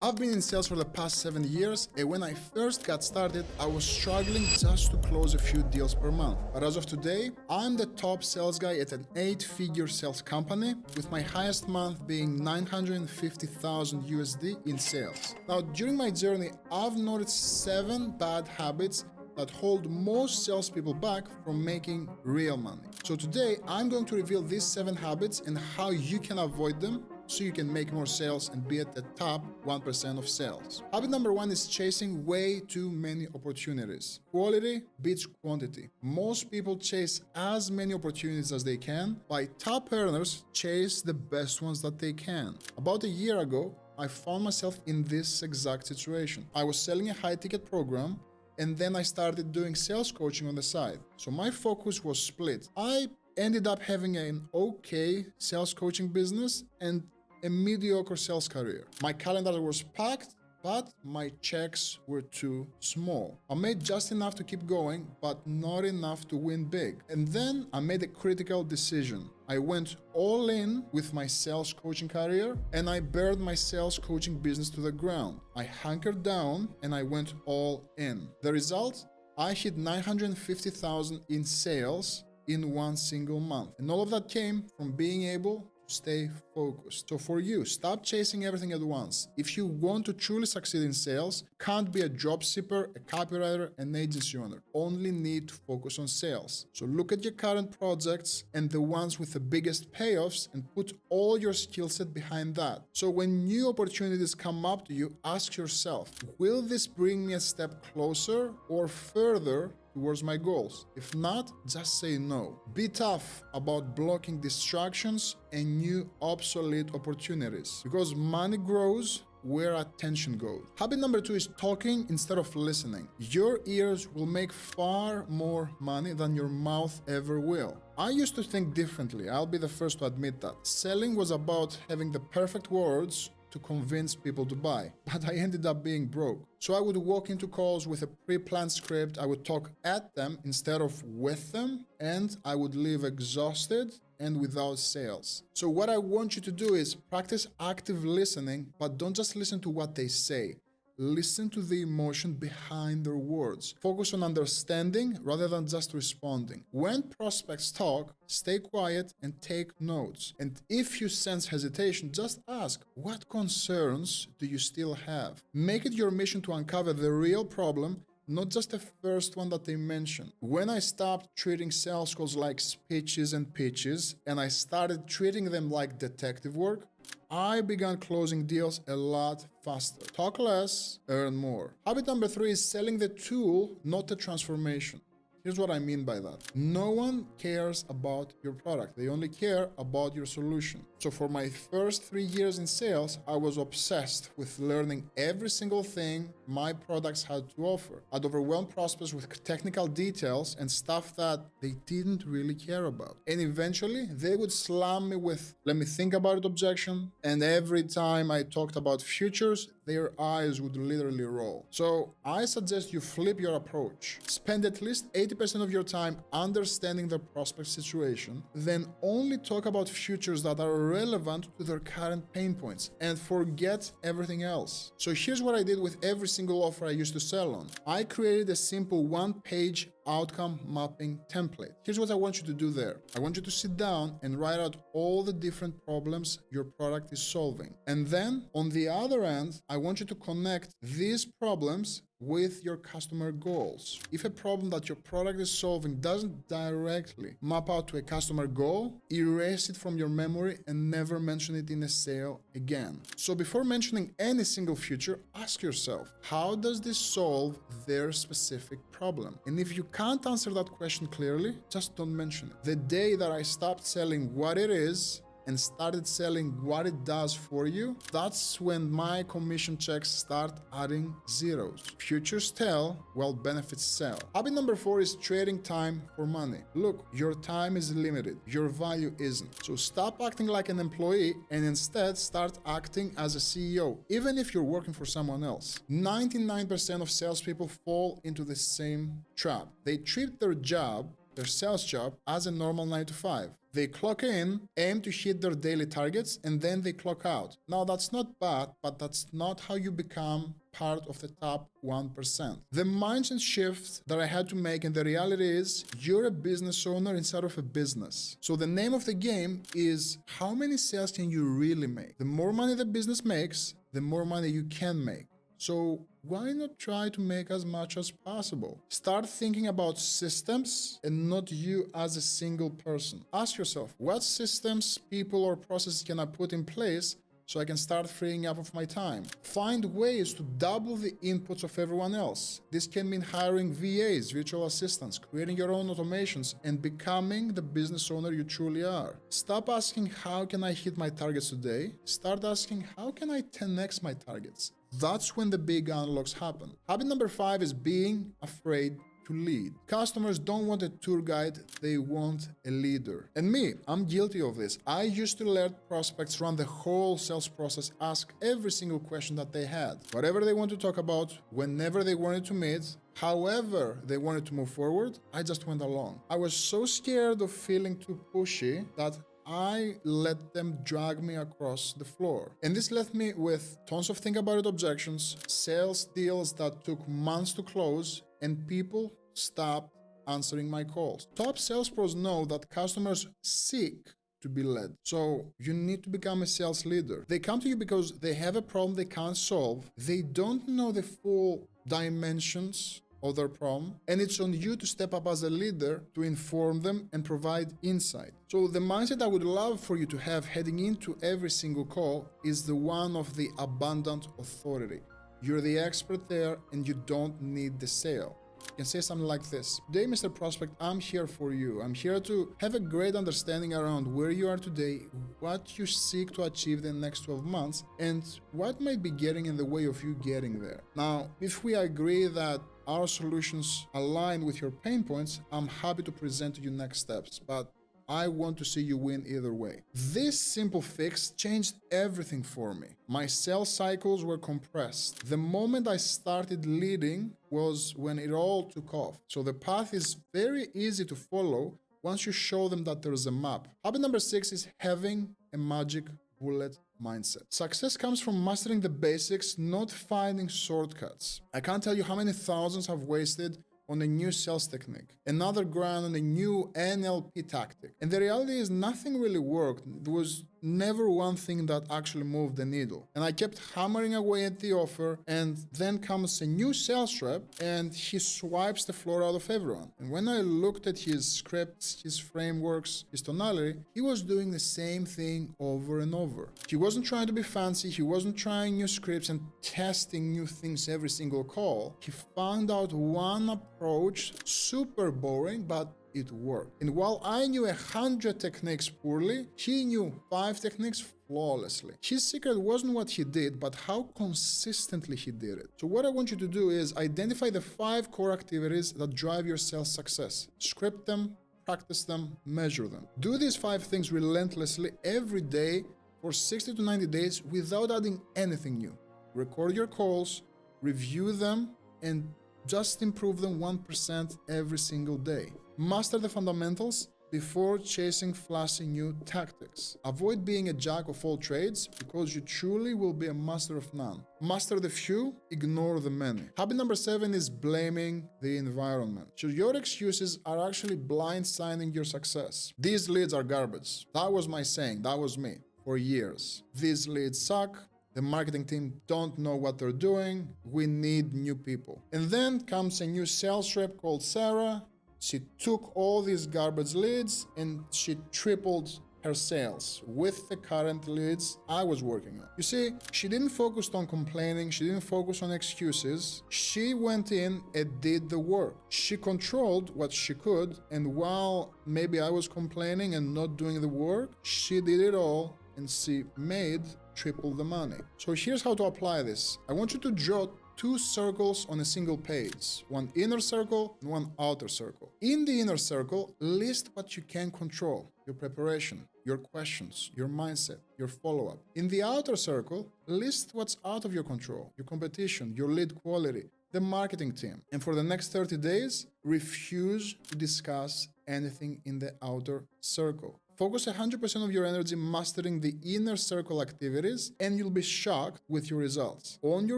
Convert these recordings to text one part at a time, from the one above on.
I've been in sales for the past 7 years, and when I first got started, I was struggling just to close a few deals per month. But as of today, I'm the top sales guy at an 8-figure sales company, with my highest month being 950,000 USD in sales. Now, during my journey, I've noticed 7 bad habits that hold most salespeople back from making real money. So today, I'm going to reveal these 7 habits and how you can avoid them so you can make more sales and be at the top 1% of sales. Habit number 1 is chasing way too many opportunities. Quality beats quantity. Most people chase as many opportunities as they can, while top earners chase the best ones that they can. About a year ago, I found myself in this exact situation. I was selling a high-ticket program, and then I started doing sales coaching on the side. So my focus was split. I ended up having an okay sales coaching business and a mediocre sales career. My calendar was packed, but my checks were too small. I made just enough to keep going, but not enough to win big. And then I made a critical decision. I went all in with my sales coaching career, and I burned my sales coaching business to the ground. I hunkered down and I went all in. The result? I hit 950,000 in sales in one single month. And all of that came from being able to stay focused. So for you, stop chasing everything at once. If you want to truly succeed in sales, can't be a job shipper, a copywriter, an agency owner. Only need to focus on sales. So look at your current projects and the ones with the biggest payoffs and put all your skill set behind that. So when new opportunities come up to you, ask yourself, will this bring me a step closer or further towards my goals? If not, just say no. Be tough about blocking distractions and new obsolete opportunities, because money grows where attention goes. Habit number 2 is talking instead of listening. Your ears will make far more money than your mouth ever will. I used to think differently. I'll be the first to admit that. Selling was about having the perfect words to convince people to buy, but I ended up being broke. So I would walk into calls with a pre-planned script, I would talk at them instead of with them, and I would leave exhausted and without sales. So what I want you to do is practice active listening, but don't just listen to what they say. Listen to the emotion behind their words. Focus on understanding rather than just responding. When prospects talk, stay quiet and take notes. And if you sense hesitation, just ask, what concerns do you still have? Make it your mission to uncover the real problem, not just the first one that they mention. When I stopped treating sales calls like speeches and pitches, and I started treating them like detective work, I began closing deals a lot faster. Talk less, earn more. Habit number 3 is selling the tool, not the transformation. Here's what I mean by that. No one cares about your product. They only care about your solution. So for my first 3 years in sales, I was obsessed with learning every single thing my products had to offer. I'd overwhelm prospects with technical details and stuff that they didn't really care about. And eventually, they would slam me with, let me think about it objection. And every time I talked about futures, their eyes would literally roll. So I suggest you flip your approach. Spend at least 80% of your time understanding the prospect situation, then only talk about futures that are relevant to their current pain points and forget everything else. So here's what I did with every single offer I used to sell on. I created a simple 1-page outcome mapping template. Here's what I want you to do there. I want you to sit down and write out all the different problems your product is solving. And then on the other end, I want you to connect these problems with your customer goals. If a problem that your product is solving doesn't directly map out to a customer goal, erase it from your memory and never mention it in a sale again. So before mentioning any single feature, ask yourself, how does this solve their specific problem? And if you can't answer that question clearly, just don't mention it. The day that I stopped selling what it is and started selling what it does for you, that's when my commission checks start adding zeros. Futures tell, while benefits sell. Habit number 4 is trading time for money. Look, your time is limited. Your value isn't. So stop acting like an employee and instead start acting as a CEO, even if you're working for someone else. 99% of salespeople fall into the same trap. They treat their job their sales job as a normal 9 to 5. They clock in, aim to hit their daily targets, and then they clock out. Now, that's not bad, but that's not how you become part of the top 1%. The mindset shift that I had to make, and the reality is, you're a business owner instead of a business. So the name of the game is how many sales can you really make? The more money the business makes, the more money you can make. So why not try to make as much as possible? Start thinking about systems and not you as a single person. Ask yourself, what systems, people, or processes can I put in place so I can start freeing up of my time? Find ways to double the inputs of everyone else. This can mean hiring VAs, virtual assistants, creating your own automations, and becoming the business owner you truly are. Stop asking, how can I hit my targets today? Start asking, how can I 10x my targets? That's when the big unlocks happen. Habit number 5 is being afraid to lead. Customers don't want a tour guide, they want a leader. And me, I'm guilty of this. I used to let prospects run the whole sales process, ask every single question that they had. Whatever they want to talk about, whenever they wanted to meet, however they wanted to move forward, I just went along. I was so scared of feeling too pushy that I let them drag me across the floor. And this left me with tons of think about it objections, sales deals that took months to close, and people stopped answering my calls. Top sales pros know that customers seek to be led. So you need to become a sales leader. They come to you because they have a problem they can't solve. They don't know the full dimensions of their problem, and it's on you to step up as a leader to inform them and provide insight. So the mindset I would love for you to have heading into every single call is the one of the abundant authority. You're the expert there and you don't need the sale. You can say something like this: today, Mr. Prospect, I'm here for you. I'm here to have a great understanding around where you are today, what you seek to achieve in the next 12 months, and what might be getting in the way of you getting there. Now, if we agree that our solutions align with your pain points, I'm happy to present to you next steps, but I want to see you win either way. This simple fix changed everything for me. My sales cycles were compressed. The moment I started leading was when it all took off. So the path is very easy to follow once you show them that there is a map. Habit number 6 is having a magic bullet mindset. Success comes from mastering the basics, not finding shortcuts. I can't tell you how many thousands I've wasted on a new sales technique, another grand on a new NLP tactic. And the reality is nothing really worked. There was never one thing that actually moved the needle. And I kept hammering away at the offer, and then comes a new sales rep and he swipes the floor out of everyone. And when I looked at his scripts, his frameworks, his tonality, he was doing the same thing over and over. He wasn't trying to be fancy, he wasn't trying new scripts and testing new things every single call. He found out one approach, super boring, but it worked. And while I knew 100 techniques poorly, he knew 5 techniques flawlessly. His secret wasn't what he did, but how consistently he did it. So what I want you to do is identify the 5 core activities that drive your sales success. Script them, practice them, measure them. Do these 5 things relentlessly every day for 60 to 90 days without adding anything new. Record your calls, review them, and just improve them 1% every single day. Master the fundamentals before chasing flashy new tactics. Avoid being a jack of all trades because you truly will be a master of none. Master the few, ignore the many. Habit number 7 is blaming the environment. So your excuses are actually blindsiding your success. These leads are garbage. That was my saying, that was me for years. These leads suck. The marketing team don't know what they're doing. We need new people. And then comes a new sales rep called Sarah. She took all these garbage leads and she tripled her sales with the current leads I was working on. You see, she didn't focus on complaining. She didn't focus on excuses. She went in and did the work. She controlled what she could. And while maybe I was complaining and not doing the work, she did it all and she made triple the money. So here's how to apply this. I want you to draw 2 circles on a single page, one inner circle and one outer circle. In the inner circle, list what you can control, your preparation, your questions, your mindset, your follow-up. In the outer circle, list what's out of your control, your competition, your lead quality, the marketing team. And for the next 30 days, refuse to discuss anything in the outer circle. Focus 100% of your energy mastering the inner circle activities, and you'll be shocked with your results. Own your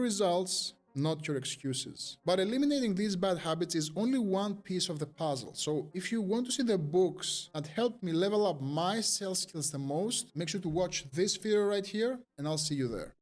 results, not your excuses. But eliminating these bad habits is only one piece of the puzzle. So if you want to see the books that helped me level up my sales skills the most, make sure to watch this video right here, and I'll see you there.